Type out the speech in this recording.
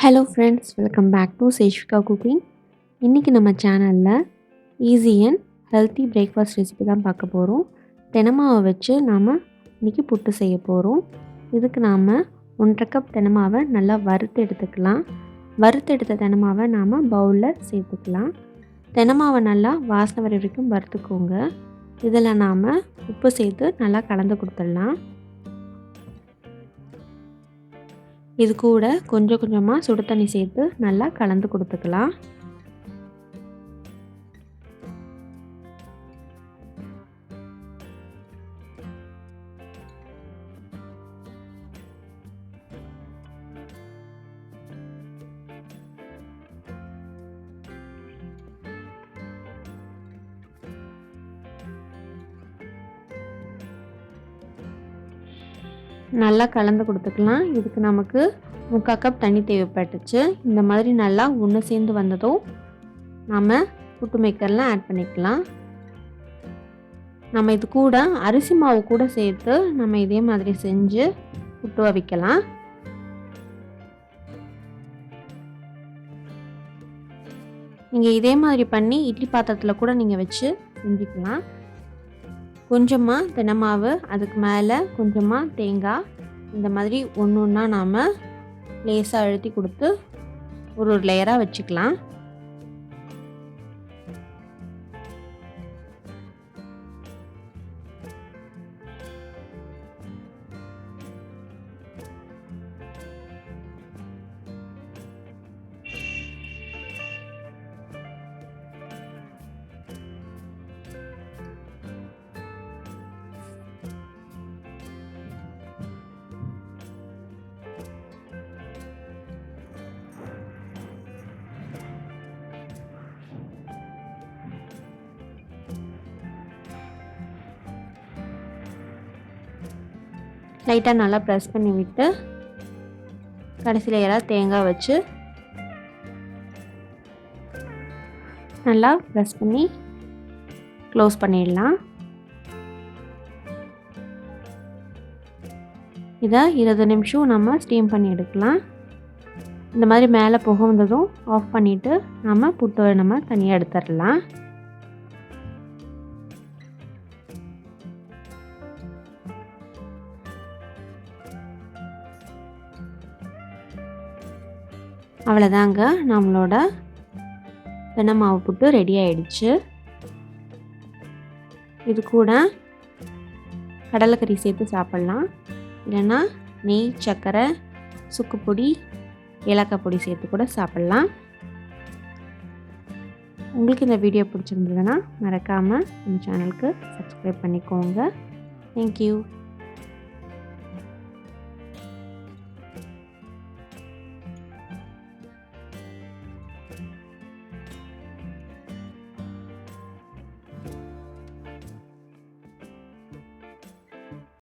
Hello friends, welcome back to Seshvika cooking. இன்றைக்கி நம்ம சேனலில் easy and healthy breakfast recipe தான் பார்க்க போகிறோம். தெனமாவை வச்சு நாம் இன்றைக்கி புட்டு செய்ய போகிறோம். இதுக்கு நாம் 1.5 கப் தெனமாவை நல்லா வறுத்து எடுத்துக்கலாம். வறுத்து எடுத்த தெனமாவை நாம் பவுலில் சேர்த்துக்கலாம். தெனமாவை நல்லா வாசனை வர வரைக்கும் வறுத்துக்கோங்க. இதில் நாம் உப்பு சேர்த்து நல்லா கலந்து கொடுத்துடலாம். இது கூட கொஞ்சம் கொஞ்சமாக சுடு தண்ணி சேர்த்து நல்லா கலந்து கொடுத்துக்கலாம். நல்லா கலந்து கொடுத்துக்கலாம். இதுக்கு நமக்கு 3/4 கப் தண்ணி தேவைப்பட்டுச்சு. இந்த மாதிரி நல்லா ஒன்று சேர்ந்து வந்ததும் நம்ம புட்டு மேக்கரில் ஆட் பண்ணிக்கலாம். நம்ம இது கூட அரிசி மாவு கூட சேர்த்து நம்ம இதே மாதிரி செஞ்சு புட்டு அவிக்கலாம். நீங்கள் இதே மாதிரி பண்ணி இட்லி பாத்திரத்தில் கூட நீங்கள் வச்சு செஞ்சுக்கலாம். கொஞ்சமாக தெனமாவு, அதுக்கு மேலே கொஞ்சமாக தேங்காய், இந்த மாதிரி ஒன்று ஒன்றா நாம் லேசாக அழுத்தி கொடுத்து ஒரு லேயராக வச்சுக்கலாம். லைட்டாக நல்லா ப்ரெஸ் பண்ணி விட்டு கடைசியில் யாராவது தேங்காய் வச்சு நல்லா ப்ரெஸ் பண்ணி க்ளோஸ் பண்ணிடலாம். இதை 20 நிமிஷம் நம்ம ஸ்டீம் பண்ணி எடுக்கலாம். இந்த மாதிரி மேலே புகை வந்ததும் ஆஃப் பண்ணிவிட்டு நம்ம புட்டை நம்ம தனியாக எடுத்துடலாம். அவ்வளோதாங்க, நம்மளோட தெனமாவு புட்டு ரெடி ஆயிடுச்சு. இது கூட கடலைக்கறி சேர்த்து சாப்பிட்லாம். இல்லைன்னா நெய், சர்க்கரை, சுக்குப்பொடி, ஏலக்காய் பொடி சேர்த்து கூட சாப்பிட்லாம். உங்களுக்கு இந்த வீடியோ பிடிச்சிருந்ததுன்னா மறக்காமல் நம்ம சேனலுக்கு சப்ஸ்கிரைப் பண்ணிக்கோங்க. தேங்க்யூ.